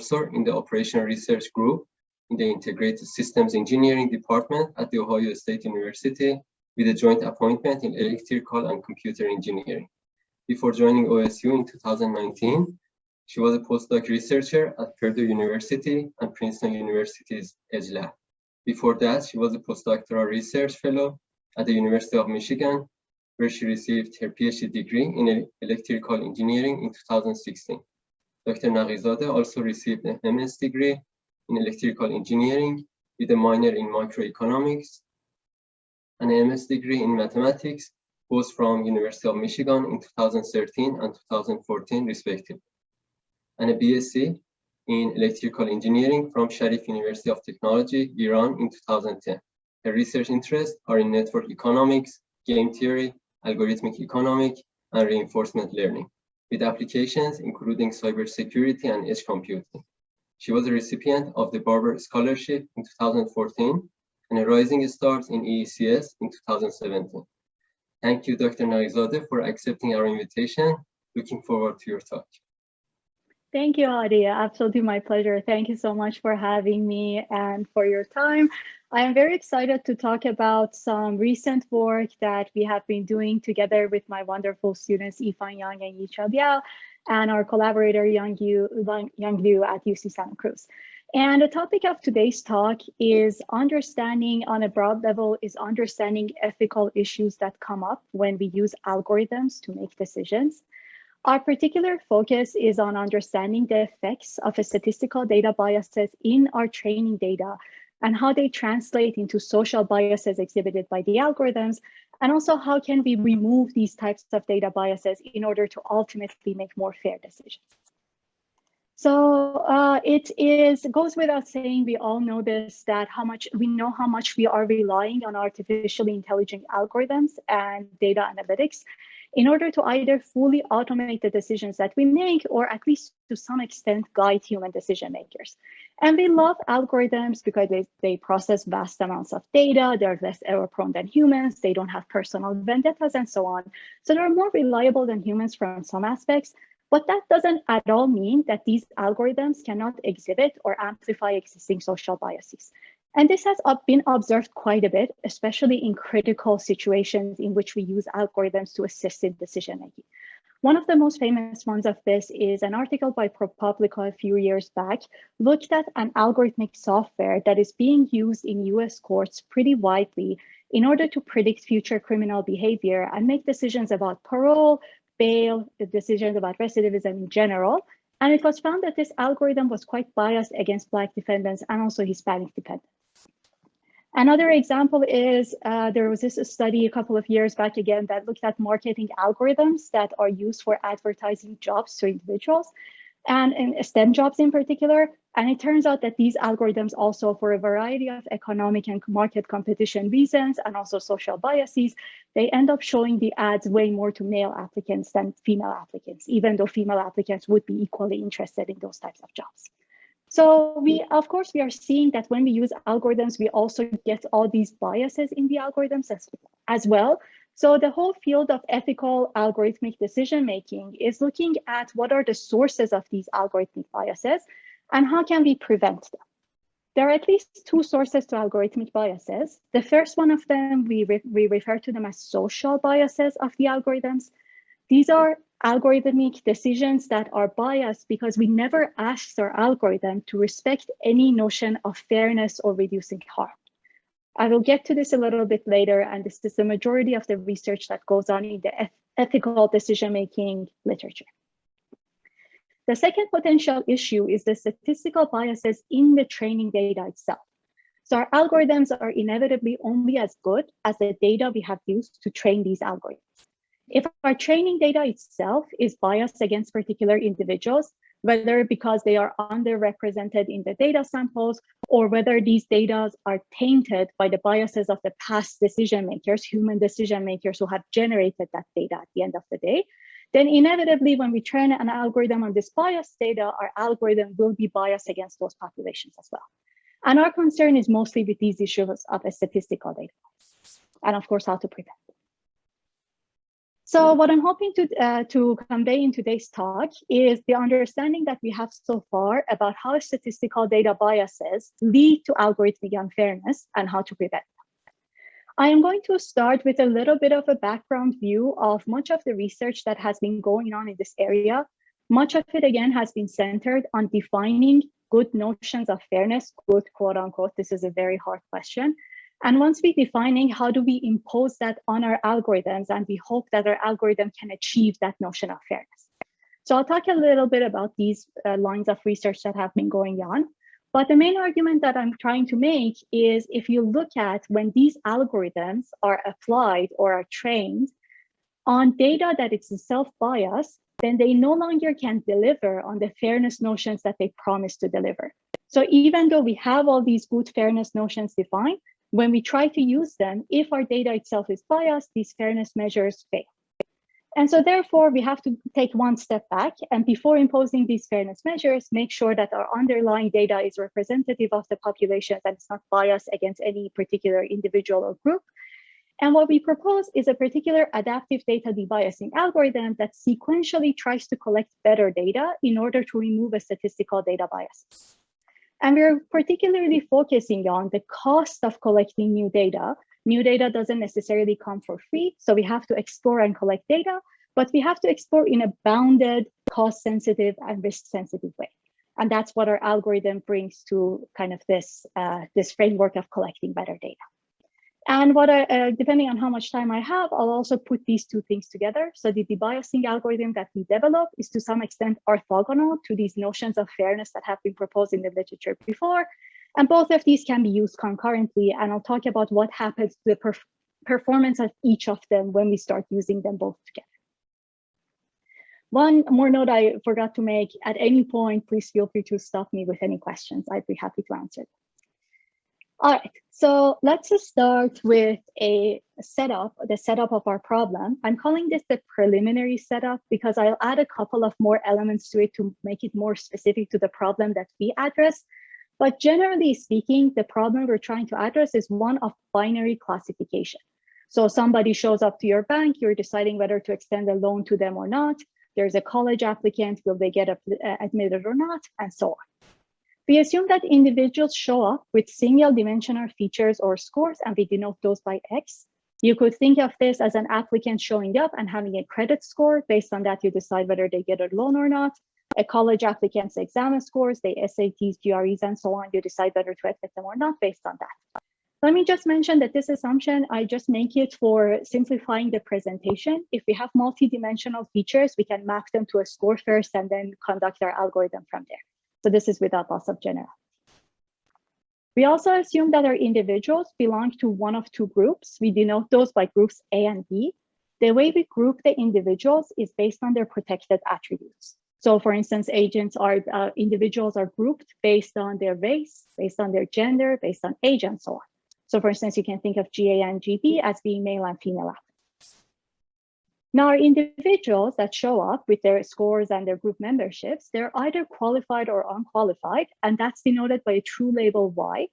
professor in the operational research group in the Integrated Systems Engineering Department at The Ohio State University with a joint appointment in electrical and computer engineering. Before joining OSU in 2019, she was a postdoc researcher at Purdue University and Princeton University's Edge Lab. Before that, she was a postdoctoral research fellow at the University of Michigan, where she received her PhD degree in electrical engineering in 2016. Dr. Naghizadeh also received an MS degree in electrical engineering with a minor in microeconomics and an MS degree in mathematics, both from University of Michigan in 2013 and 2014, respectively, and a BSc in electrical engineering from Sharif University of Technology, Iran in 2010. Her research interests are in network economics, game theory, algorithmic economic, and reinforcement learning, with applications including cybersecurity and edge computing. She was a recipient of the Barber Scholarship in 2014 and a rising star in EECS in 2017. Thank you, Dr. Naghizadeh, for accepting our invitation. Looking forward to your talk. Thank you, Adi. Absolutely my pleasure. Thank you so much for having me and for your time. I am very excited to talk about some recent work that we have been doing together with my wonderful students, Yifan Yang and Yichao Liao, and our collaborator, Yang Liu at UC Santa Cruz. And the topic of today's talk is understanding on a broad level is understanding ethical issues that come up when we use algorithms to make decisions. Our particular focus is on understanding the effects of statistical data biases in our training data and how they translate into social biases exhibited by the algorithms, and also how can we remove these types of data biases in order to ultimately make more fair decisions. So it goes without saying, we all know this, that how much we are relying on artificially intelligent algorithms and data analytics in order to either fully automate the decisions that we make or at least to some extent guide human decision makers. And we love algorithms because they process vast amounts of data, they're less error prone than humans, they don't have personal vendettas and so on. So they're more reliable than humans from some aspects, but that doesn't at all mean that these algorithms cannot exhibit or amplify existing social biases. And this has been observed quite a bit, especially in critical situations in which we use algorithms to assist in decision-making. One of the most famous ones of this is an article by ProPublica a few years back, looked at an algorithmic software that is being used in US courts pretty widely in order to predict future criminal behavior and make decisions about parole, bail, the decisions about recidivism in general. And it was found that this algorithm was quite biased against Black defendants and also Hispanic defendants. Another example is there was this study a couple of years back again that looked at marketing algorithms that are used for advertising jobs to individuals and in STEM jobs in particular. And it turns out that these algorithms also, for a variety of economic and market competition reasons and also social biases, they end up showing the ads way more to male applicants than female applicants, even though female applicants would be equally interested in those types of jobs. So of course, we are seeing that when we use algorithms, we also get all these biases in the algorithms as well. So the whole field of ethical algorithmic decision-making is looking at what are the sources of these algorithmic biases and how can we prevent them. There are at least two sources to algorithmic biases. The first one of them, we refer to them as social biases of the algorithms. These are algorithmic decisions that are biased because we never asked our algorithm to respect any notion of fairness or reducing harm. I will get to this a little bit later, and this is the majority of the research that goes on in the ethical decision-making literature. The second potential issue is the statistical biases in the training data itself. So our algorithms are inevitably only as good as the data we have used to train these algorithms. If our training data itself is biased against particular individuals, whether because they are underrepresented in the data samples or whether these data are tainted by the biases of the past decision makers, human decision makers who have generated that data at the end of the day, then inevitably when we train an algorithm on this biased data, our algorithm will be biased against those populations as well. And our concern is mostly with these issues of a statistical data, and of course, how to prevent them. So what I'm hoping to convey in today's talk is the understanding that we have so far about how statistical data biases lead to algorithmic unfairness and how to prevent them. I am going to start with a little bit of a background view of much of the research that has been going on in this area. Much of it, again, has been centered on defining good notions of fairness, good quote unquote. This is a very hard question. And once we defining, how do we impose that on our algorithms? And we hope that our algorithm can achieve that notion of fairness. So I'll talk a little bit about these lines of research that have been going on. But the main argument that I'm trying to make is if you look at when these algorithms are applied or are trained on data that it's self-biased, then they no longer can deliver on the fairness notions that they promise to deliver. So even though we have all these good fairness notions defined, when we try to use them, if our data itself is biased, these fairness measures fail. And so therefore, we have to take one step back, and before imposing these fairness measures, make sure that our underlying data is representative of the population, that it's not biased against any particular individual or group. And what we propose is a particular adaptive data debiasing algorithm that sequentially tries to collect better data in order to remove a statistical data bias. And we're particularly focusing on the cost of collecting new data. New data doesn't necessarily come for free, so we have to explore and collect data, but we have to explore in a bounded, cost-sensitive, and risk-sensitive way. And that's what our algorithm brings to kind of this framework of collecting better data. And what depending on how much time I have, I'll also put these two things together. So the debiasing algorithm that we develop is to some extent orthogonal to these notions of fairness that have been proposed in the literature before. And both of these can be used concurrently. And I'll talk about what happens to the performance of each of them when we start using them both together. One more note I forgot to make: at any point, please feel free to stop me with any questions. I'd be happy to answer them. All right, so let's start with the setup of our problem. I'm calling this the preliminary setup because I'll add a couple of more elements to it to make it more specific to the problem that we address. But generally speaking, the problem we're trying to address is one of binary classification. So somebody shows up to your bank, you're deciding whether to extend a loan to them or not. There's a college applicant, will they get admitted or not, and so on. We assume that individuals show up with single dimensional features or scores, and we denote those by X. You could think of this as an applicant showing up and having a credit score. Based on that, you decide whether they get a loan or not. A college applicant's exam scores, the SATs, GREs, and so on. You decide whether to admit them or not based on that. Let me just mention that this assumption, I just make it for simplifying the presentation. If we have multi-dimensional features, we can map them to a score first and then conduct our algorithm from there. So this is without loss of generality. We also assume that our individuals belong to one of two groups. We denote those by groups A and B. The way we group the individuals is based on their protected attributes. So for instance, individuals are grouped based on their race, based on their gender, based on age, and so on. So for instance, you can think of GA and GB as being male and female applicants. Now, our individuals that show up with their scores and their group memberships, they're either qualified or unqualified, and that's denoted by a true label Y.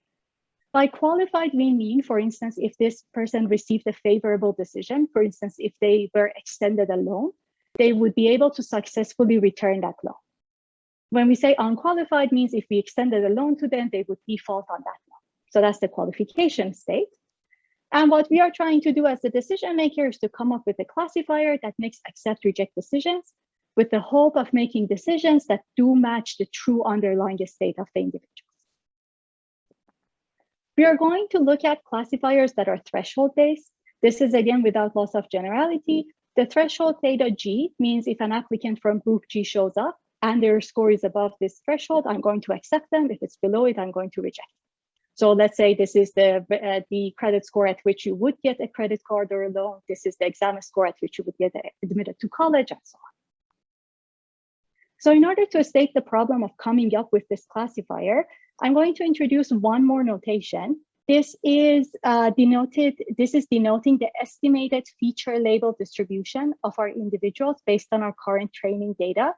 By qualified, we mean, for instance, if this person received a favorable decision, for instance, if they were extended a loan, they would be able to successfully return that loan. When we say unqualified, means if we extended a loan to them, they would default on that loan. So that's the qualification state. And what we are trying to do as the decision maker is to come up with a classifier that makes accept reject decisions with the hope of making decisions that do match the true underlying state of the individuals. We are going to look at classifiers that are threshold based. This is again without loss of generality. The threshold theta G means if an applicant from group G shows up and their score is above this threshold, I'm going to accept them. If it's below it, I'm going to reject. So let's say this is the credit score at which you would get a credit card or a loan. This is the exam score at which you would get admitted to college, and so on. So in order to state the problem of coming up with this classifier, I'm going to introduce one more notation. This is denoting the estimated feature label distribution of our individuals based on our current training data.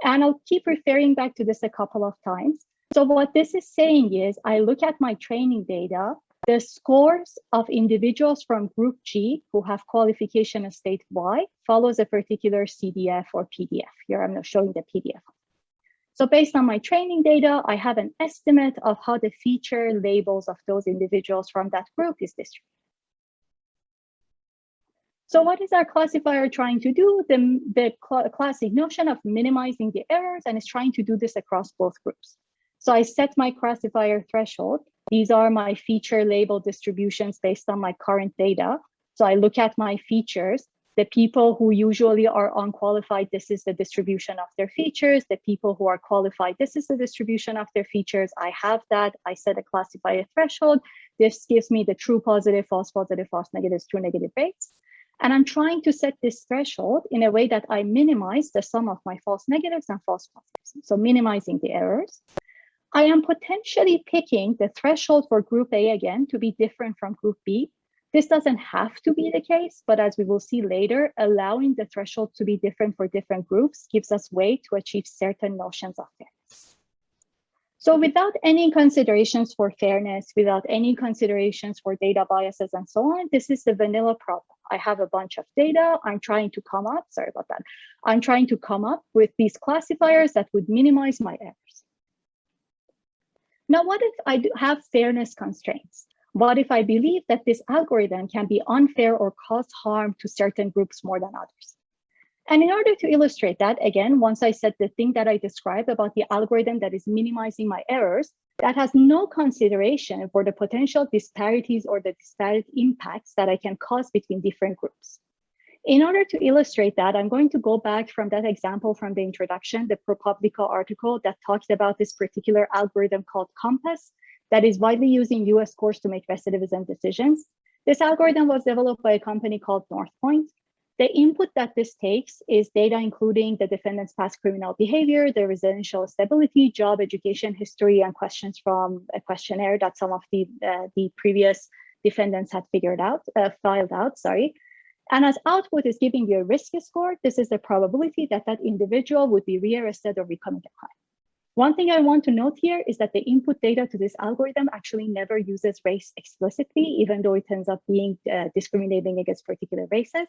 And I'll keep referring back to this a couple of times. So what this is saying is I look at my training data, the scores of individuals from group G who have qualification of state Y follows a particular CDF or PDF. Here I'm not showing the PDF. So based on my training data, I have an estimate of how the feature labels of those individuals from that group is distributed. So what is our classifier trying to do? The classic notion of minimizing the errors, and it's trying to do this across both groups. So I set my classifier threshold. These are my feature label distributions based on my current data. So I look at my features. The people who usually are unqualified, this is the distribution of their features. The people who are qualified, this is the distribution of their features. I have that. I set a classifier threshold. This gives me the true positive, false negatives, true negative rates. And I'm trying to set this threshold in a way that I minimize the sum of my false negatives and false positives. So minimizing the errors. I am potentially picking the threshold for group A again to be different from group B. This doesn't have to be the case, but as we will see later, allowing the threshold to be different for different groups gives us way to achieve certain notions of fairness. So without any considerations for fairness, without any considerations for data biases and so on, this is the vanilla problem. I have a bunch of data. I'm trying to come up, sorry about that. I'm trying to come up with these classifiers that would minimize my errors. Now, what if I have fairness constraints? What if I believe that this algorithm can be unfair or cause harm to certain groups more than others? And in order to illustrate that, again, once I said the thing that I described about the algorithm that is minimizing my errors, that has no consideration for the potential disparities or the disparate impacts that I can cause between different groups. In order to illustrate that, I'm going to go back from that example from the introduction, the ProPublica article that talked about this particular algorithm called COMPAS that is widely used in US courts to make recidivism decisions. This algorithm was developed by a company called Northpointe. The input that this takes is data including the defendant's past criminal behavior, their residential stability, job, education history, and questions from a questionnaire that some of the previous defendants had filed out. And as output is giving you a risk score, this is the probability that that individual would be rearrested or recommit a crime. One thing I want to note here is that the input data to this algorithm actually never uses race explicitly, even though it ends up being discriminating against particular races.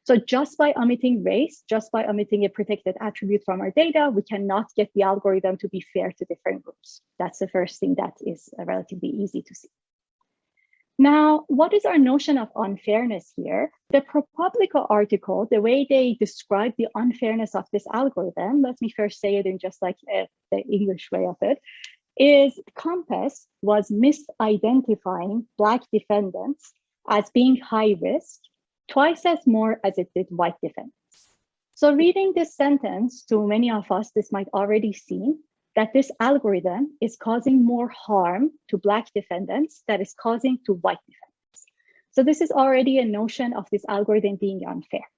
So just by omitting race, just by omitting a protected attribute from our data, we cannot get the algorithm to be fair to different groups. That's the first thing that is relatively easy to see. Now, what is our notion of unfairness here? The ProPublica article, the way they describe the unfairness of this algorithm, let me first say it in just like the English way of it, is COMPAS was misidentifying Black defendants as being high risk twice as more as it did white defendants. So reading this sentence, to many of us, this might already seem that this algorithm is causing more harm to Black defendants than is causing to white defendants. So this is already a notion of this algorithm being unfair.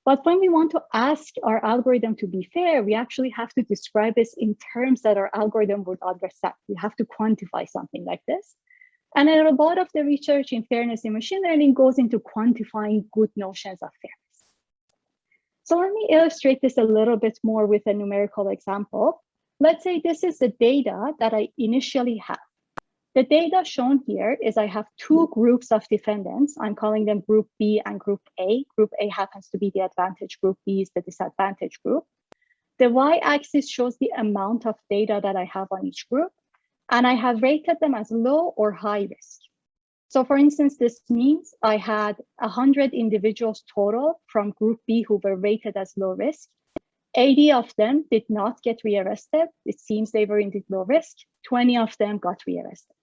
But when we want to ask our algorithm to be fair, we actually have to describe this in terms that our algorithm would understand. We have to quantify something like this. And a lot of the research in fairness in machine learning goes into quantifying good notions of fairness. So let me illustrate this a little bit more with a numerical example. Let's say this is the data that I initially have. The data shown here is I have two groups of defendants. I'm calling them group B and group A. Group A happens to be the advantage group, B is the disadvantage group. The y-axis shows the amount of data that I have on each group, and I have rated them as low or high risk. So for instance, this means I had 100 individuals total from group B who were rated as low risk. 80 of them did not get rearrested. It seems they were indeed low risk. 20 of them got rearrested.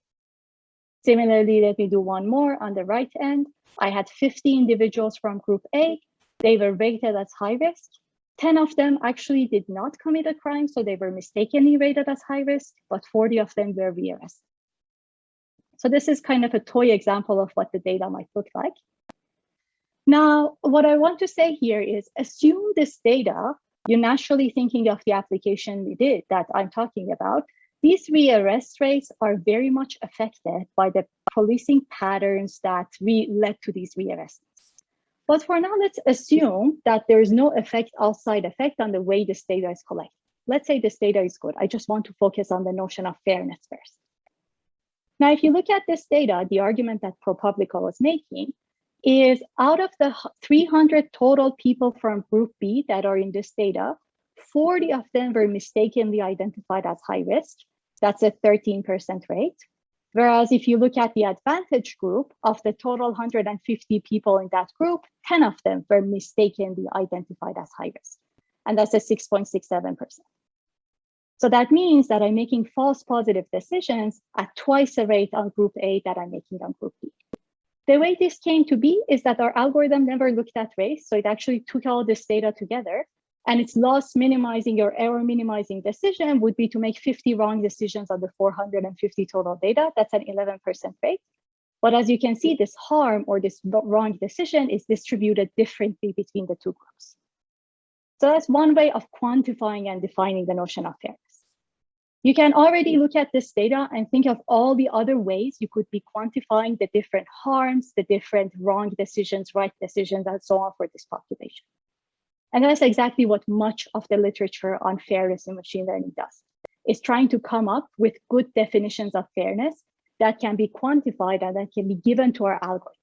Similarly, let me do one more on the right end. I had 50 individuals from group A. They were rated as high risk. 10 of them actually did not commit a crime, so they were mistakenly rated as high risk, but 40 of them were rearrested. So this is kind of a toy example of what the data might look like. Now, what I want to say here is assume this data, you're naturally thinking of the application we did that I'm talking about. These rearrest rates are very much affected by the policing patterns that led to these rearrests. But for now, let's assume that there is no outside effect on the way this data is collected. Let's say this data is good. I just want to focus on the notion of fairness first. Now, if you look at this data, the argument that ProPublica was making is out of the 300 total people from group B that are in this data, 40 of them were mistakenly identified as high risk. That's a 13% rate. Whereas if you look at the advantage group, of the total 150 people in that group, 10 of them were mistakenly identified as high risk. And that's a 6.67%. So that means that I'm making false positive decisions at twice the rate on group A that I'm making on group B. The way this came to be is that our algorithm never looked at race. So it actually took all this data together, and its loss minimizing or error minimizing decision would be to make 50 wrong decisions on the 450 total data. That's an 11% rate. But as you can see, this harm or this wrong decision is distributed differently between the two groups. So that's one way of quantifying and defining the notion of fairness. You can already look at this data and think of all the other ways you could be quantifying the different harms, the different wrong decisions, right decisions, and so on for this population. And that's exactly what much of the literature on fairness in machine learning does, is trying to come up with good definitions of fairness that can be quantified and that can be given to our algorithms.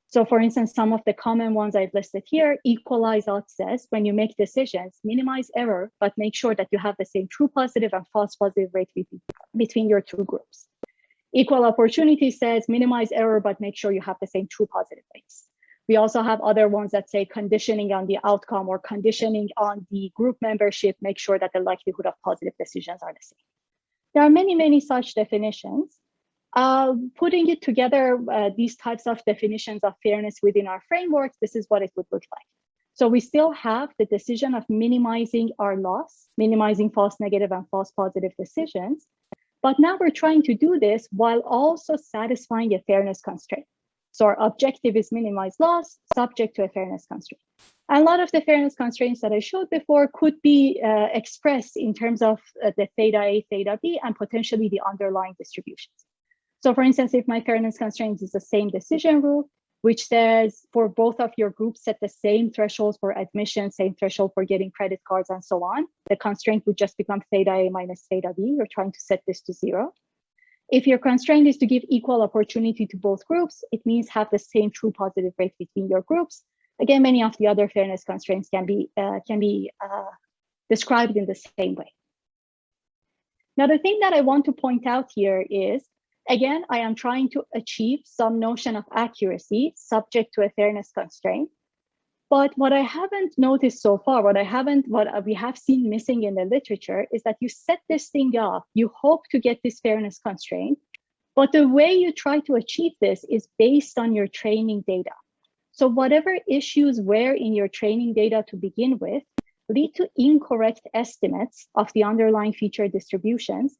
So for instance, some of the common ones I've listed here, equalize odds says when you make decisions, minimize error, but make sure that you have the same true positive and false positive rate between your two groups. Equal opportunity says minimize error, but make sure you have the same true positive rates. We also have other ones that say conditioning on the outcome or conditioning on the group membership, make sure that the likelihood of positive decisions are the same. There are many, many such definitions. Putting it together, these types of definitions of fairness within our framework, this is what it would look like. So we still have the decision of minimizing our loss, minimizing false negative and false positive decisions. But now we're trying to do this while also satisfying a fairness constraint. So our objective is minimize loss, subject to a fairness constraint. And a lot of the fairness constraints that I showed before could be expressed in terms of the theta A, theta B, and potentially the underlying distributions. So for instance, if my fairness constraint is the same decision rule, which says for both of your groups, set the same thresholds for admission, same threshold for getting credit cards and so on, the constraint would just become theta A minus theta B. You're trying to set this to 0. If your constraint is to give equal opportunity to both groups, it means have the same true positive rate between your groups. Again, many of the other fairness constraints can be described in the same way. Now, the thing that I want to point out here is, again, I am trying to achieve some notion of accuracy subject to a fairness constraint. But what I haven't noticed so far, what we have seen missing in the literature is that you set this thing up, you hope to get this fairness constraint, but the way you try to achieve this is based on your training data. So whatever issues were in your training data to begin with lead to incorrect estimates of the underlying feature distributions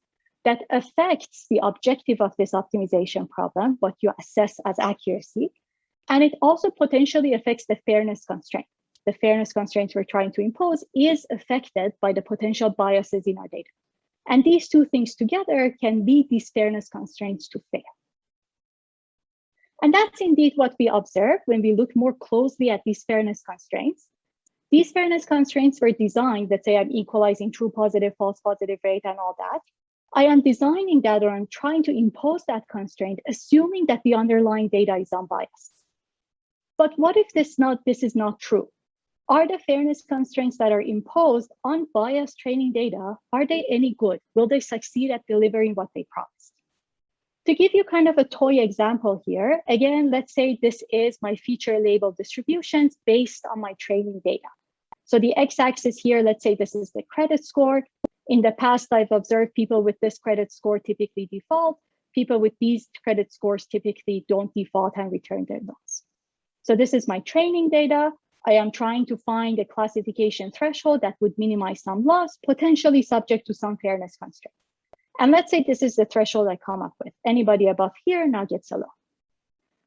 that affects the objective of this optimization problem, what you assess as accuracy. And it also potentially affects the fairness constraint. The fairness constraints we're trying to impose is affected by the potential biases in our data. And these two things together can lead these fairness constraints to fail. And that's indeed what we observe when we look more closely at these fairness constraints. These fairness constraints were designed, let's say I'm equalizing true positive, false positive rate and all that. I am designing that, or I'm trying to impose that constraint, assuming that the underlying data is unbiased. But what if this is not true? Are the fairness constraints that are imposed on biased training data, are they any good? Will they succeed at delivering what they promised? To give you kind of a toy example here, again, let's say this is my feature label distributions based on my training data. So the x-axis here, let's say this is the credit score. In the past, I've observed people with this credit score typically default. People with these credit scores typically don't default and return their loans. So this is my training data. I am trying to find a classification threshold that would minimize some loss, potentially subject to some fairness constraint. And let's say this is the threshold I come up with. Anybody above here now gets a loan.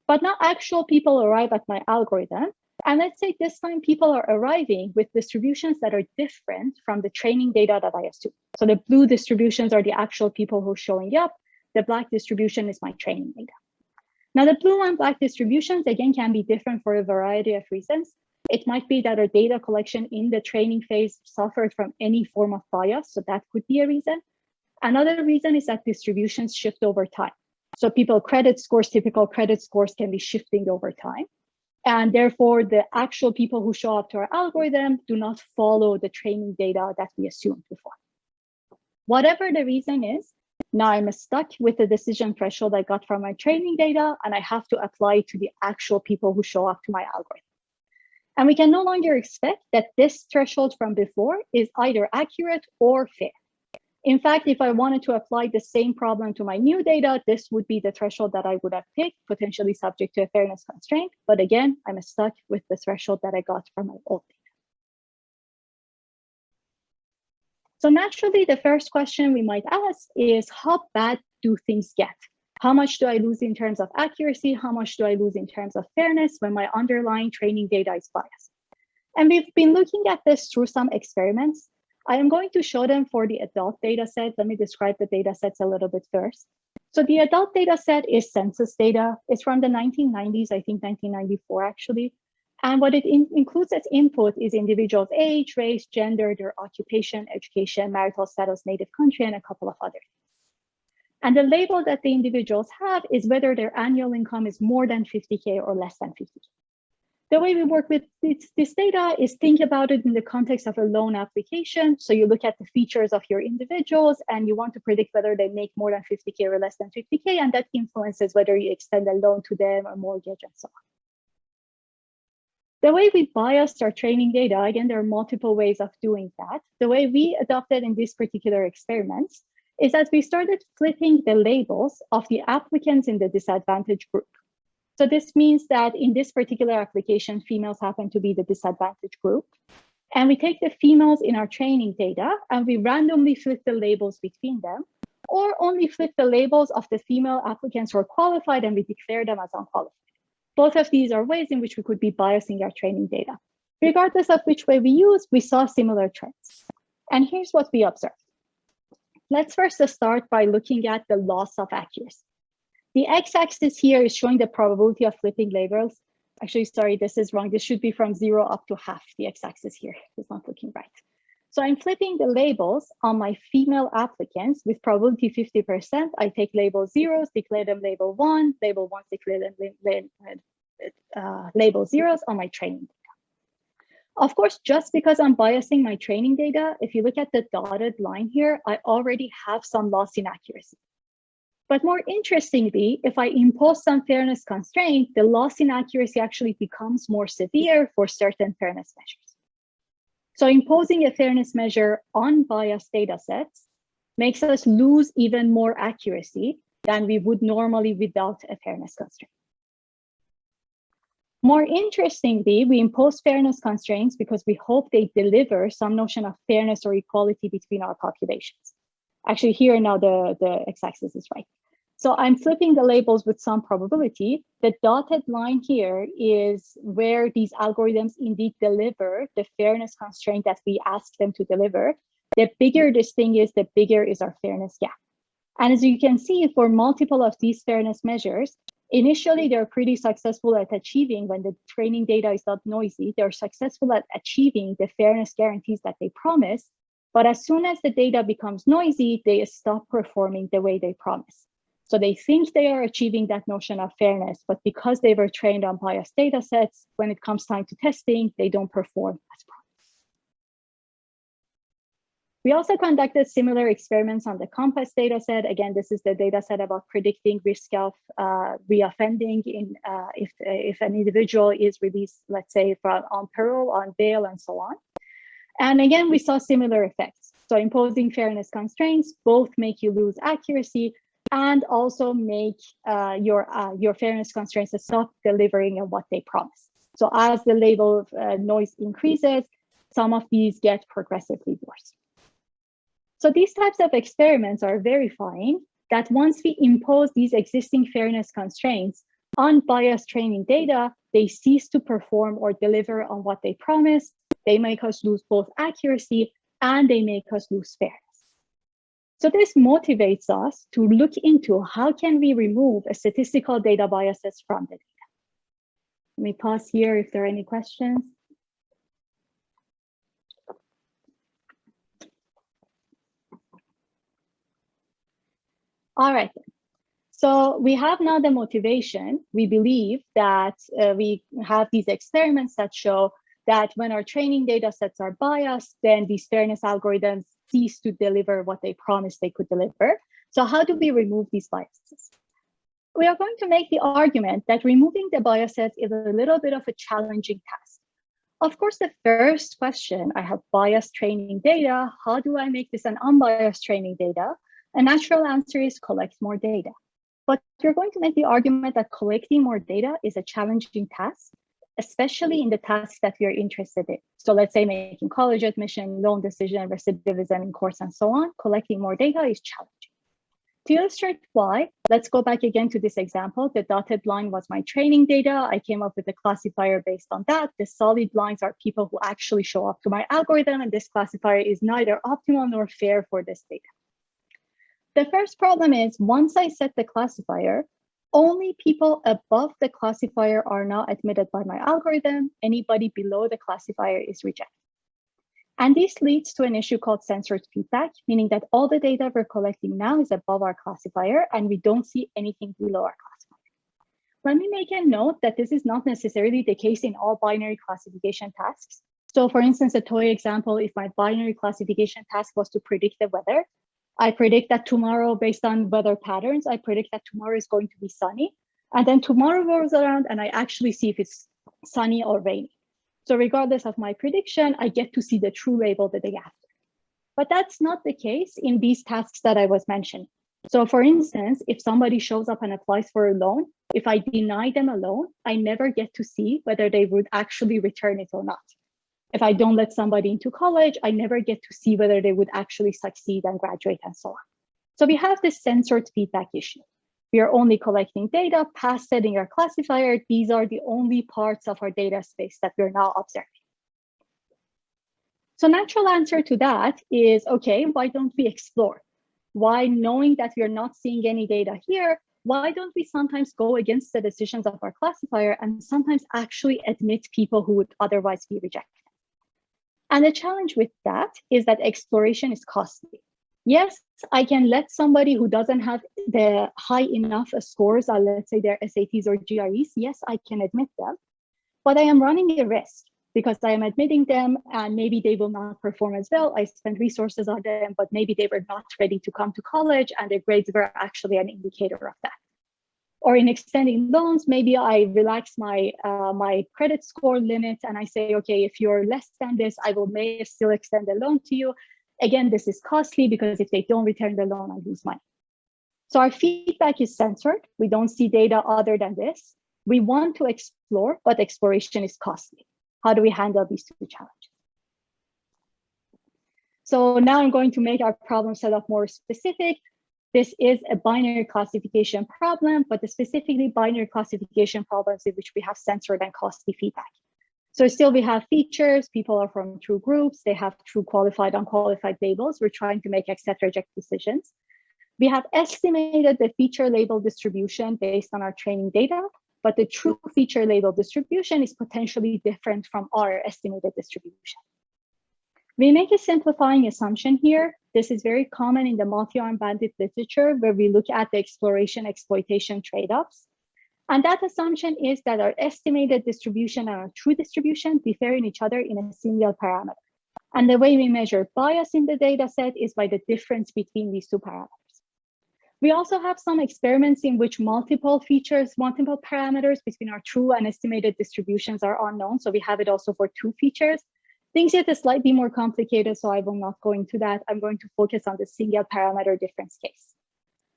But now actual people arrive at my algorithm. And let's say this time people are arriving with distributions that are different from the training data that I assume. So the blue distributions are the actual people who are showing up. The black distribution is my training data. Now the blue and black distributions, again, can be different for a variety of reasons. It might be that our data collection in the training phase suffered from any form of bias, so that could be a reason. Another reason is that distributions shift over time. So typical credit scores can be shifting over time. And therefore, the actual people who show up to our algorithm do not follow the training data that we assumed before. Whatever the reason is, now I'm stuck with the decision threshold I got from my training data, and I have to apply it to the actual people who show up to my algorithm. And we can no longer expect that this threshold from before is either accurate or fair. In fact, if I wanted to apply the same problem to my new data, this would be the threshold that I would have picked, potentially subject to a fairness constraint. But again, I'm stuck with the threshold that I got from my old data. So naturally, the first question we might ask is, how bad do things get? How much do I lose in terms of accuracy? How much do I lose in terms of fairness when my underlying training data is biased? And we've been looking at this through some experiments. I am going to show them for the adult data set. Let me describe the data sets a little bit first. So the adult data set is census data. It's from the 1990s, I think 1994 actually. And what it includes as input is individuals' age, race, gender, their occupation, education, marital status, native country, and a couple of others. And the label that the individuals have is whether their annual income is more than 50K or less than 50K. The way we work with this data is think about it in the context of a loan application. So you look at the features of your individuals and you want to predict whether they make more than 50K or less than 50K, and that influences whether you extend a loan to them or mortgage and so on. The way we biased our training data, again, there are multiple ways of doing that. The way we adopted in this particular experiment is that we started flipping the labels of the applicants in the disadvantaged group. So this means that in this particular application, females happen to be the disadvantaged group. And we take the females in our training data and we randomly flip the labels between them, or only flip the labels of the female applicants who are qualified and we declare them as unqualified. Both of these are ways in which we could be biasing our training data. Regardless of which way we use, we saw similar trends. And here's what we observed. Let's first start by looking at the loss of accuracy. The x-axis here is showing the probability of flipping labels. Actually, sorry, this is wrong. This should be from 0 up to half. The x-axis here is not looking right. So I'm flipping the labels on my female applicants with probability 50%. I take label 0s, declare them label 1, label 1s, declare them label 0s on my training data. Of course, just because I'm biasing my training data, if you look at the dotted line here, I already have some loss in accuracy. But more interestingly, if I impose some fairness constraint, the loss in accuracy actually becomes more severe for certain fairness measures. So imposing a fairness measure on biased data sets makes us lose even more accuracy than we would normally without a fairness constraint. More interestingly, we impose fairness constraints because we hope they deliver some notion of fairness or equality between our populations. Actually, here now the x-axis is right. So I'm flipping the labels with some probability. The dotted line here is where these algorithms indeed deliver the fairness constraint that we ask them to deliver. The bigger this thing is, the bigger is our fairness gap. And as you can see, for multiple of these fairness measures, initially they're pretty successful at achieving, when the training data is not noisy, they're successful at achieving the fairness guarantees that they promise. But as soon as the data becomes noisy, they stop performing the way they promise. So they think they are achieving that notion of fairness, but because they were trained on biased data sets, when it comes time to testing, they don't perform as promised. We also conducted similar experiments on the COMPAS data set. Again, this is the data set about predicting risk of reoffending if an individual is released, let's say, on parole, on bail, and so on. And again, we saw similar effects. So imposing fairness constraints both make you lose accuracy and also make your fairness constraints stop delivering on what they promise. So as the level of noise increases, some of these get progressively worse. So these types of experiments are verifying that once we impose these existing fairness constraints on biased training data, they cease to perform or deliver on what they promise. They make us lose both accuracy and they make us lose fairness. So this motivates us to look into how can we remove a statistical data biases from the data. Let me pause here if there are any questions. All right. So we have now the motivation. We believe that we have these experiments that show that when our training data sets are biased, then these fairness algorithms cease to deliver what they promised they could deliver. So how do we remove these biases? We are going to make the argument that removing the biases is a little bit of a challenging task. Of course, the first question, I have biased training data. How do I make this an unbiased training data? A natural answer is collect more data. But you're going to make the argument that collecting more data is a challenging task, especially in the tasks that we are interested in. So let's say making college admission, loan decision, recidivism in course, and so on. Collecting more data is challenging. To illustrate why, let's go back again to this example. The dotted line was my training data. I came up with a classifier based on that. The solid lines are people who actually show up to my algorithm, and this classifier is neither optimal nor fair for this data. The first problem is once I set the classifier, only people above the classifier are now admitted by my algorithm. Anybody below the classifier is rejected. And this leads to an issue called censored feedback, meaning that all the data we're collecting now is above our classifier and we don't see anything below our classifier. Let me make a note that this is not necessarily the case in all binary classification tasks. So for instance, a toy example, if my binary classification task was to predict the weather, I predict that tomorrow, based on weather patterns, I predict that tomorrow is going to be sunny. And then tomorrow rolls around and I actually see if it's sunny or rainy. So regardless of my prediction, I get to see the true label the day after. But that's not the case in these tasks that I was mentioning. So for instance, if somebody shows up and applies for a loan, if I deny them a loan, I never get to see whether they would actually return it or not. If I don't let somebody into college, I never get to see whether they would actually succeed and graduate and so on. So we have this censored feedback issue. We are only collecting data past setting our classifier. These are the only parts of our data space that we're now observing. So natural answer to that is, okay, why don't we explore? Why, knowing that we're not seeing any data here, why don't we sometimes go against the decisions of our classifier and sometimes actually admit people who would otherwise be rejected? And the challenge with that is that exploration is costly. Yes, I can let somebody who doesn't have the high enough scores, or let's say their SATs or GREs, yes, I can admit them, but I am running a risk because I am admitting them and maybe they will not perform as well. I spent resources on them, but maybe they were not ready to come to college and their grades were actually an indicator of that. Or in extending loans, maybe I relax my credit score limit and I say, okay, if you're less than this, I may still extend the loan to you. Again, this is costly because if they don't return the loan, I lose money. So our feedback is censored. We don't see data other than this. We want to explore, but exploration is costly. How do we handle these two challenges? So now I'm going to make our problem setup more specific. This is a binary classification problem, but specifically binary classification problems in which we have censored and costly feedback. So still we have features, people are from true groups, they have true qualified, unqualified labels. We're trying to make accept, reject decisions. We have estimated the feature label distribution based on our training data, but the true feature label distribution is potentially different from our estimated distribution. We make a simplifying assumption here. This is very common in the multi-arm bandit literature where we look at the exploration exploitation trade-offs. And that assumption is that our estimated distribution and our true distribution differ in each other in a single parameter. And the way we measure bias in the data set is by the difference between these two parameters. We also have some experiments in which multiple features, multiple parameters between our true and estimated distributions are unknown. So we have it also for two features. Things get slightly more complicated, so I will not go into that. I'm going to focus on the single parameter difference case.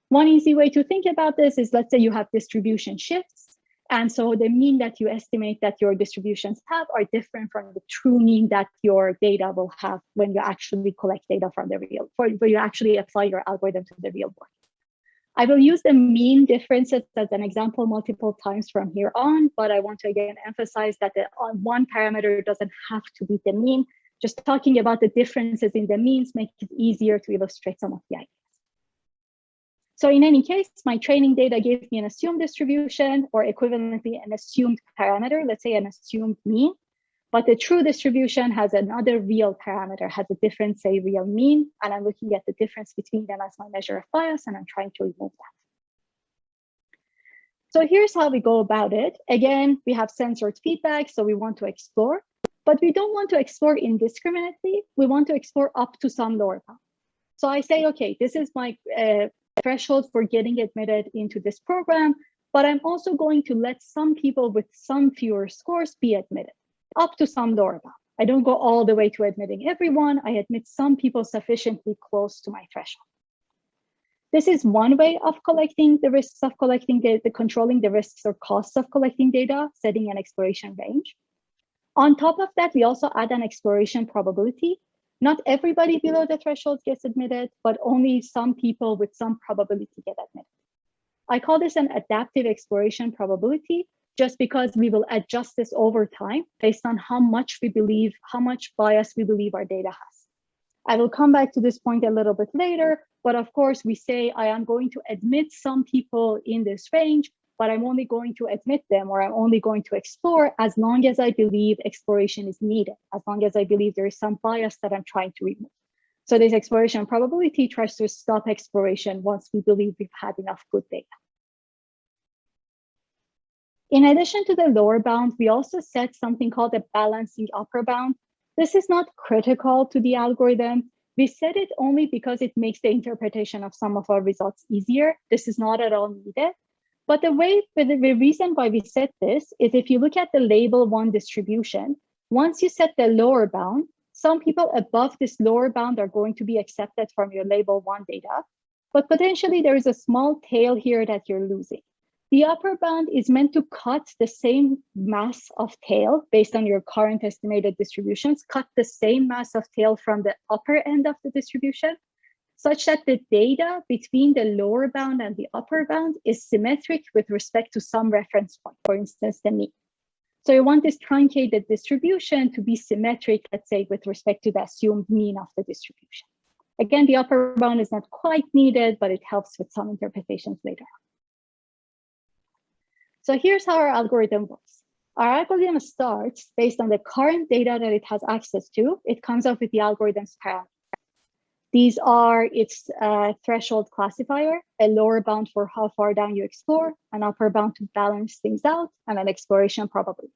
One easy way to think about this is, let's say you have distribution shifts. And so the mean that you estimate that your distributions have are different from the true mean that your data will have when you actually collect data from the real, when you actually apply your algorithm to the real world. I will use the mean differences as an example multiple times from here on, but I want to again emphasize that the one parameter doesn't have to be the mean. Just talking about the differences in the means makes it easier to illustrate some of the ideas. So in any case, my training data gave me an assumed distribution or equivalently an assumed parameter, let's say an assumed mean, but the true distribution has another real parameter, has a different, say, real mean, and I'm looking at the difference between them as my measure of bias, and I'm trying to remove that. So here's how we go about it. Again, we have censored feedback, so we want to explore, but we don't want to explore indiscriminately. We want to explore up to some lower bound. So I say, okay, this is my threshold for getting admitted into this program, but I'm also going to let some people with some fewer scores be admitted, up to some lower bound. I don't go all the way to admitting everyone. I admit some people sufficiently close to my threshold. This is one way of collecting the risks of collecting data, controlling the risks or costs of collecting data, setting an exploration range. On top of that, we also add an exploration probability. Not everybody below the threshold gets admitted, but only some people with some probability get admitted. I call this an adaptive exploration probability, just because we will adjust this over time based on how much bias we believe our data has. I will come back to this point a little bit later, but of course we say I am going to admit some people in this range, but I'm only going to admit them, or I'm only going to explore as long as I believe exploration is needed, as long as I believe there is some bias that I'm trying to remove. So this exploration probability tries to stop exploration once we believe we've had enough good data. In addition to the lower bound, we also set something called a balancing upper bound. This is not critical to the algorithm. We set it only because it makes the interpretation of some of our results easier. This is not at all needed. But the reason why we set this is if you look at the label 1 distribution, once you set the lower bound, some people above this lower bound are going to be accepted from your label 1 data, but potentially there is a small tail here that you're losing. The upper bound is meant to cut the same mass of tail based on your current estimated distributions, cut the same mass of tail from the upper end of the distribution, such that the data between the lower bound and the upper bound is symmetric with respect to some reference point, for instance, the mean. So you want this truncated distribution to be symmetric, let's say, with respect to the assumed mean of the distribution. Again, the upper bound is not quite needed, but it helps with some interpretations later on. So here's how our algorithm works. Our algorithm starts based on the current data that it has access to. It comes up with the algorithm's parameters. These are its threshold classifier, a lower bound for how far down you explore, an upper bound to balance things out, and an exploration probability.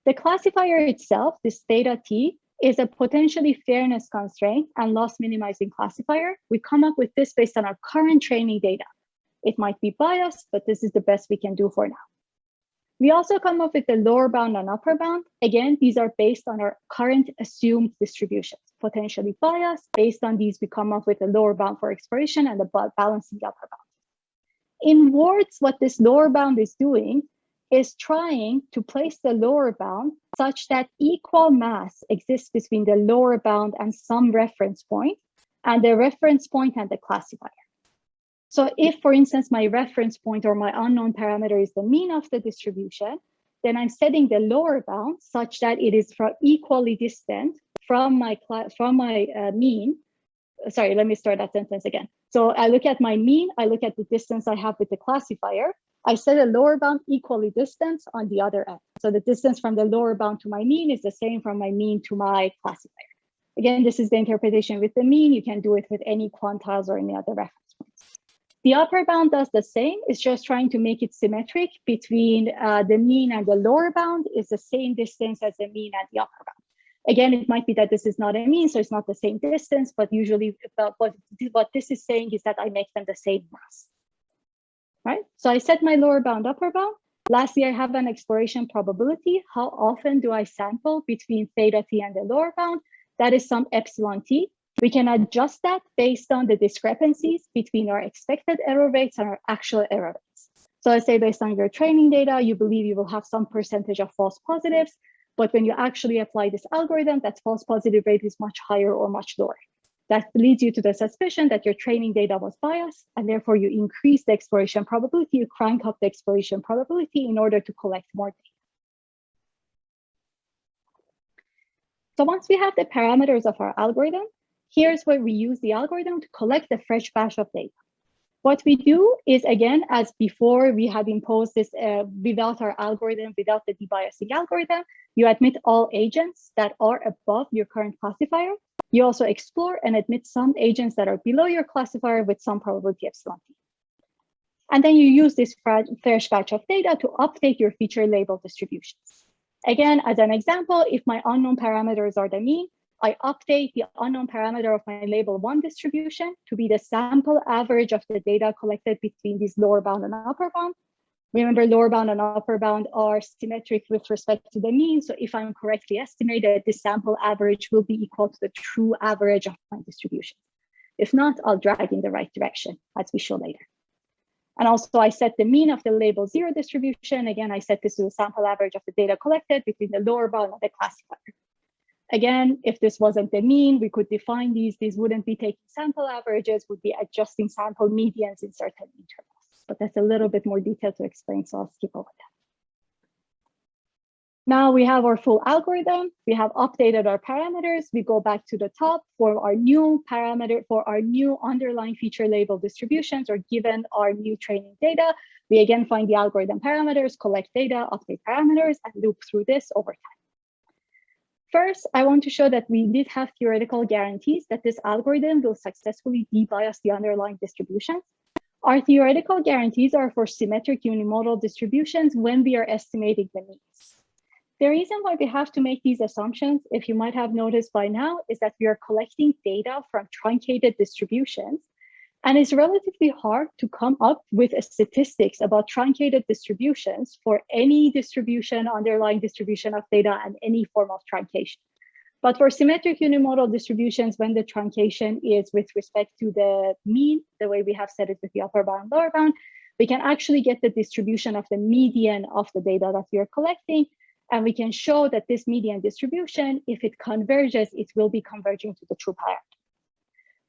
The classifier itself, this theta t, is a potentially fairness constraint and loss minimizing classifier. We come up with this based on our current training data. It might be biased, but this is the best we can do for now. We also come up with the lower bound and upper bound. Again, these are based on our current assumed distributions, potentially biased. Based on these, we come up with a lower bound for exploration and a balancing upper bound. In words, what this lower bound is doing is trying to place the lower bound such that equal mass exists between the lower bound and some reference point, and the reference point and the classifier. So if, for instance, my reference point or my unknown parameter is the mean of the distribution, then I'm setting the lower bound such that it is equally distant from my mean. Sorry, let me start that sentence again. So I look at my mean, I look at the distance I have with the classifier. I set a lower bound equally distant on the other end. So the distance from the lower bound to my mean is the same from my mean to my classifier. Again, this is the interpretation with the mean. You can do it with any quantiles or any other reference points. The upper bound does the same. It's just trying to make it symmetric between the mean and the lower bound is the same distance as the mean and the upper bound. Again, it might be that this is not a mean, so it's not the same distance, but usually what this is saying is that I make them the same mass, right? So I set my lower bound, upper bound. Lastly, I have an exploration probability. How often do I sample between theta t and the lower bound? That is some epsilon t. We can adjust that based on the discrepancies between our expected error rates and our actual error rates. So I say based on your training data, you believe you will have some percentage of false positives, but when you actually apply this algorithm, that false positive rate is much higher or much lower. That leads you to the suspicion that your training data was biased, and therefore you increase the exploration probability, you crank up the exploration probability in order to collect more data. So once we have the parameters of our algorithm, here's where we use the algorithm to collect a fresh batch of data. What we do is, again, as before, we had imposed this without our algorithm, without the debiasing algorithm, you admit all agents that are above your current classifier. You also explore and admit some agents that are below your classifier with some probability epsilon t. And then you use this fresh batch of data to update your feature label distributions. Again, as an example, if my unknown parameters are the mean, I update the unknown parameter of my label 1 distribution to be the sample average of the data collected between these lower bound and upper bound. Remember, lower bound and upper bound are symmetric with respect to the mean. So if I'm correctly estimated, this sample average will be equal to the true average of my distribution. If not, I'll drag in the right direction, as we show later. And also I set the mean of the label 0 distribution. Again, I set this to the sample average of the data collected between the lower bound and the classifier. Again, if this wasn't the mean, we could define these. These wouldn't be taking sample averages, would be adjusting sample medians in certain intervals. But that's a little bit more detail to explain, so I'll skip over that. Now we have our full algorithm. We have updated our parameters. We go back to the top for our new parameter, for our new underlying feature label distributions, or given our new training data. We again find the algorithm parameters, collect data, update parameters, and loop through this over time. First, I want to show that we did have theoretical guarantees that this algorithm will successfully debias the underlying distributions. Our theoretical guarantees are for symmetric unimodal distributions when we are estimating the means. The reason why we have to make these assumptions, if you might have noticed by now, is that we are collecting data from truncated distributions, and it's relatively hard to come up with statistics about truncated distributions for any distribution, underlying distribution of data, and any form of truncation. But for symmetric unimodal distributions, when the truncation is with respect to the mean, the way we have set it with the upper bound, lower bound, we can actually get the distribution of the median of the data that we are collecting. And we can show that this median distribution, if it converges, it will be converging to the true hierarchy.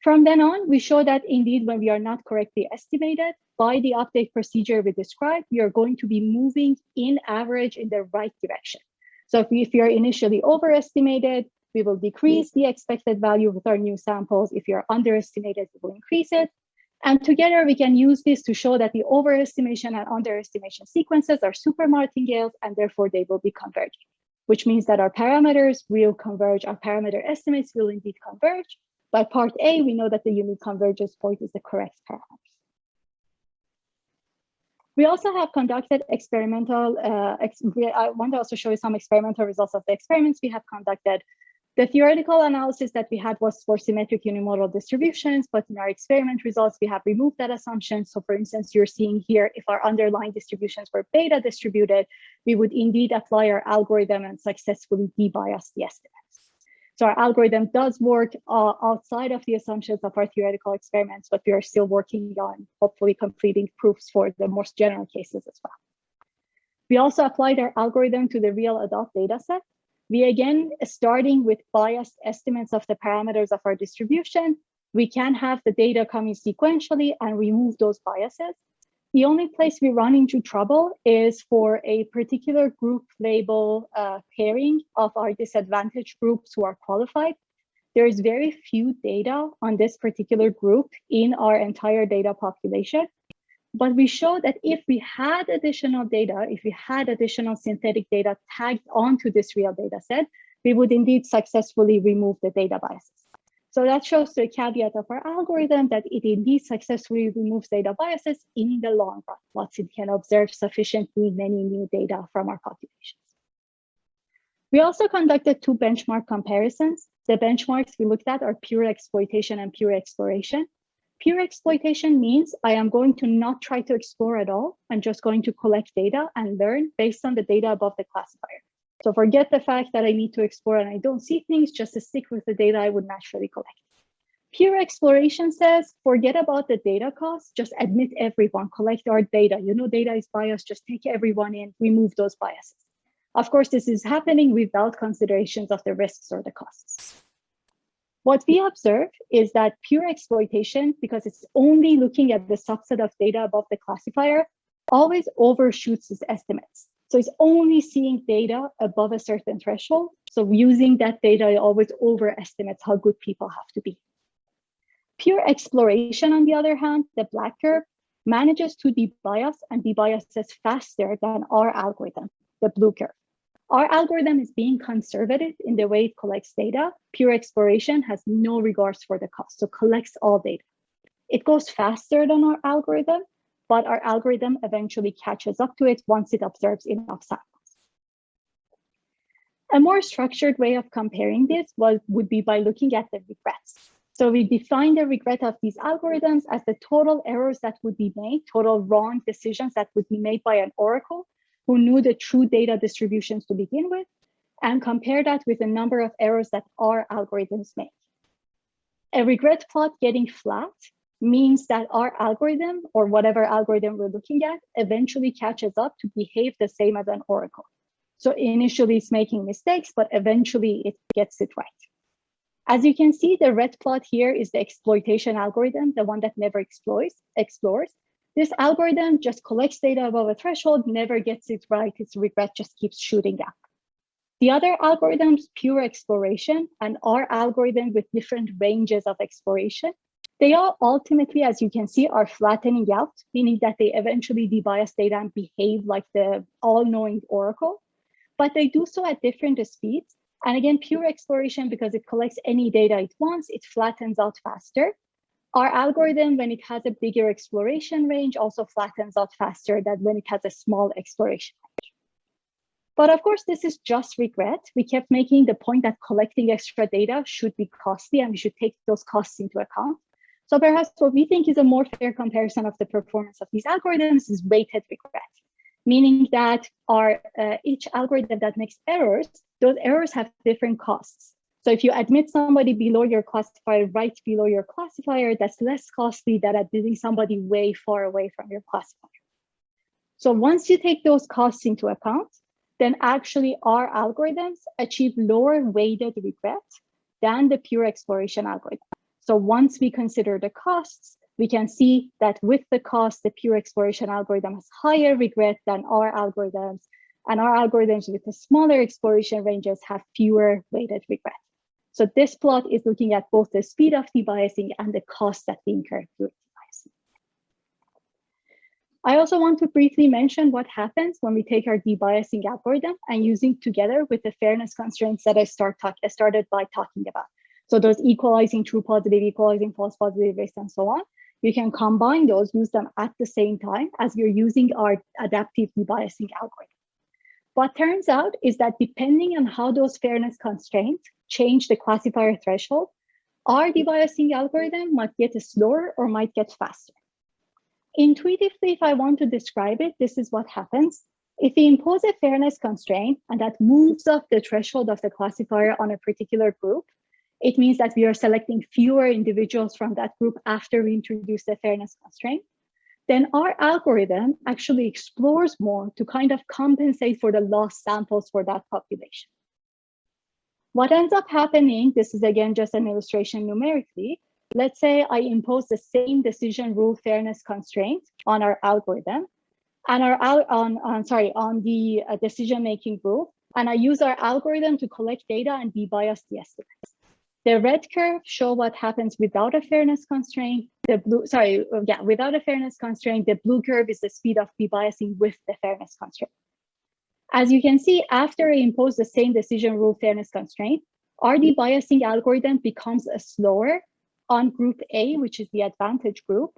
From then on, we show that indeed, when we are not correctly estimated, by the update procedure we described, we are going to be moving in average in the right direction. So if we are initially overestimated, we will decrease the expected value with our new samples. If you're underestimated, we will increase it. And together we can use this to show that the overestimation and underestimation sequences are super martingales, and therefore they will be converging, which means that our parameters will converge, our parameter estimates will indeed converge. By part A, we know that the unique convergence point is the correct parameters. We also have conducted experimental, I want to also show you some experimental results of the experiments we have conducted. The theoretical analysis that we had was for symmetric unimodal distributions, but in our experiment results, we have removed that assumption. So for instance, you're seeing here, if our underlying distributions were beta distributed, we would indeed apply our algorithm and successfully debias the estimates. So our algorithm does work outside of the assumptions of our theoretical experiments, but we are still working on hopefully completing proofs for the most general cases as well. We also applied our algorithm to the real adult data set. We again, starting with biased estimates of the parameters of our distribution, we can have the data coming sequentially and remove those biases. The only place we run into trouble is for a particular group label pairing of our disadvantaged groups who are qualified. There is very few data on this particular group in our entire data population. But we show that if we had additional data, if we had additional synthetic data tagged onto this real data set, we would indeed successfully remove the data biases. So that shows the caveat of our algorithm that it indeed successfully removes data biases in the long run, once it can observe sufficiently many new data from our populations. We also conducted 2 benchmark comparisons. The benchmarks we looked at are pure exploitation and pure exploration. Pure exploitation means I am going to not try to explore at all. I'm just going to collect data and learn based on the data above the classifier. So forget the fact that I need to explore and I don't see things, just to stick with the data I would naturally collect. Pure exploration says, forget about the data cost, just admit everyone, collect our data. You know, data is biased, just take everyone in, remove those biases. Of course, this is happening without considerations of the risks or the costs. What we observe is that pure exploitation, because it's only looking at the subset of data above the classifier, always overshoots its estimates. So it's only seeing data above a certain threshold. So using that data, it always overestimates how good people have to be. Pure exploration, on the other hand, the black curve, manages to debias and debiases faster than our algorithm, the blue curve. Our algorithm is being conservative in the way it collects data. Pure exploration has no regards for the cost, so collects all data. It goes faster than our algorithm, but our algorithm eventually catches up to it once it observes enough samples. A more structured way of comparing this would be by looking at the regrets. So we define the regret of these algorithms as the total errors that would be made, total wrong decisions that would be made by an oracle who knew the true data distributions to begin with, and compare that with the number of errors that our algorithms make. A regret plot getting flat means that our algorithm, or whatever algorithm we're looking at, eventually catches up to behave the same as an oracle. So initially it's making mistakes, but eventually it gets it right. As you can see, the red plot here is the exploitation algorithm, the one that never explores. This algorithm just collects data above a threshold, never gets it right, its regret just keeps shooting up. The other algorithms, pure exploration, and our algorithm with different ranges of exploration, they all ultimately, as you can see, are flattening out, meaning that they eventually debias data and behave like the all-knowing oracle, but they do so at different speeds. And again, pure exploration, because it collects any data it wants, it flattens out faster. Our algorithm, when it has a bigger exploration range, also flattens out faster than when it has a small exploration range. But of course, this is just regret. We kept making the point that collecting extra data should be costly and we should take those costs into account. So perhaps what we think is a more fair comparison of the performance of these algorithms is weighted regret, meaning that our each algorithm that makes errors, those errors have different costs. So if you admit somebody below your classifier, right below your classifier, that's less costly than admitting somebody way far away from your classifier. So once you take those costs into account, then actually our algorithms achieve lower weighted regret than the pure exploration algorithm. So once we consider the costs, we can see that with the cost, the pure exploration algorithm has higher regret than our algorithms, and our algorithms with the smaller exploration ranges have fewer weighted regret. So this plot is looking at both the speed of debiasing and the cost that we incur through debiasing. I also want to briefly mention what happens when we take our debiasing algorithm and using together with the fairness constraints that I started by talking about. So those equalizing true positive, equalizing false positive rates, and so on. You can combine those, use them at the same time as you're using our adaptive debiasing algorithm. What turns out is that depending on how those fairness constraints change the classifier threshold, our debiasing algorithm might get slower or might get faster. Intuitively, if I want to describe it, this is what happens. If we impose a fairness constraint and that moves up the threshold of the classifier on a particular group, it means that we are selecting fewer individuals from that group after we introduce the fairness constraint. Then our algorithm actually explores more to kind of compensate for the lost samples for that population. What ends up happening, this is again just an illustration numerically. Let's say I impose the same decision rule fairness constraint on our algorithm and on the decision-making group, and I use our algorithm to collect data and debias the estimates. The red curve show what happens without a fairness constraint. Without a fairness constraint, the blue curve is the speed of debiasing with the fairness constraint. As you can see, after I impose the same decision rule fairness constraint, our debiasing algorithm becomes slower on group A, which is the advantage group,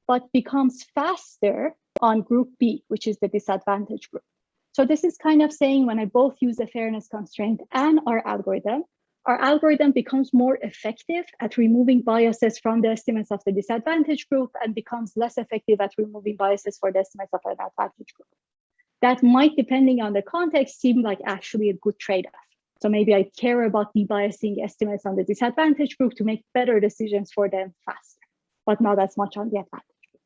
but becomes faster on group B, which is the disadvantage group. So this is kind of saying when I both use the fairness constraint and our algorithm becomes more effective at removing biases from the estimates of the disadvantaged group and becomes less effective at removing biases for the estimates of an advantage group. That might, depending on the context, seem like actually a good trade-off. So maybe I care about debiasing estimates on the disadvantaged group to make better decisions for them faster, but not as much on the advantage group.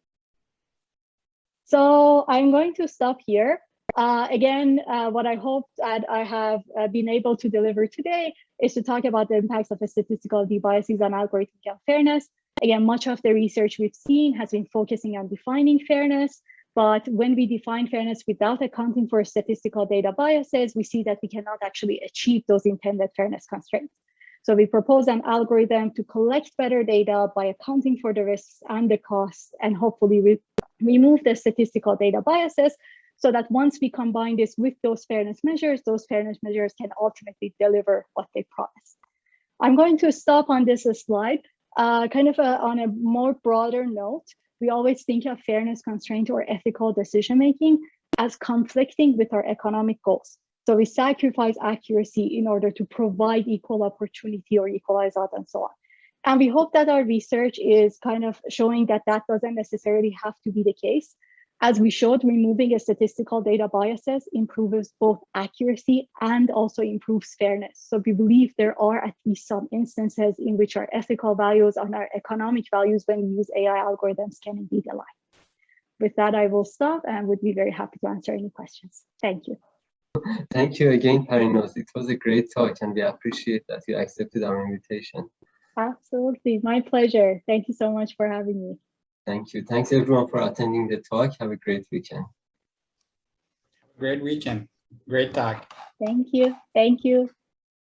So I'm going to stop here. What I hope that I have been able to deliver today is to talk about the impacts of a statistical debiases on algorithmic fairness. Again, much of the research we've seen has been focusing on defining fairness, but when we define fairness without accounting for statistical data biases, we see that we cannot actually achieve those intended fairness constraints. So we propose an algorithm to collect better data by accounting for the risks and the costs, and hopefully remove the statistical data biases, so that once we combine this with those fairness measures can ultimately deliver what they promise. I'm going to stop on this slide, on a more broader note. we always think of fairness, constraint, or ethical decision-making as conflicting with our economic goals. So we sacrifice accuracy in order to provide equal opportunity or equalize out and so on. And we hope that our research is kind of showing that that doesn't necessarily have to be the case. As we showed, removing a statistical data biases improves both accuracy and also improves fairness. So we believe there are at least some instances in which our ethical values and our economic values when we use AI algorithms can indeed align. With that, I will stop and would be very happy to answer any questions. Thank you. Thank you again, Parinaz. It was a great talk, and we appreciate that you accepted our invitation. Absolutely, my pleasure. Thank you so much for having me. Thank you. Thanks everyone for attending the talk. Have a great weekend. Great weekend. Great talk. Thank you. Thank you.